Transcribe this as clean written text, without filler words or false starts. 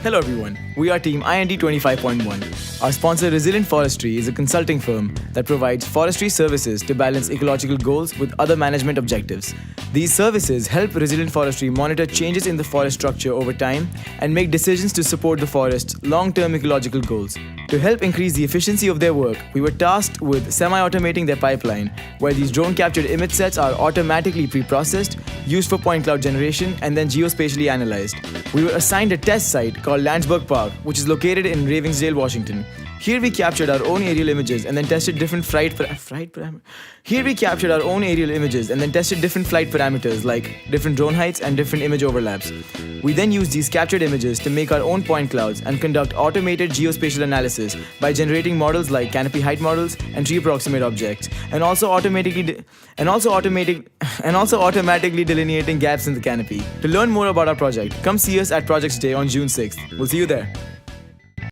Hello everyone, we are team INT 25.1. Our sponsor Resilient Forestry is a consulting firm that provides forestry services to balance ecological goals with other management objectives. These services help Resilient Forestry monitor changes in the forest structure over time and make decisions to support the forest's long-term ecological goals. To help increase the efficiency of their work, we were tasked with semi-automating their pipeline, where these drone-captured image sets are automatically pre-processed, used for point cloud generation, and then geospatially analyzed. We were assigned a test site called Landsburg Park, which is located in Ravensdale, Washington. Here we captured our own aerial images and then tested different flight parameters like different drone heights and different image overlaps. We then used these captured images to make our own point clouds and conduct automated geospatial analysis by generating models like canopy height models and tree approximate objects, and also automatically delineating gaps in the canopy. To learn more about our project, come see us at Projects Day on June 6th. We'll see you there.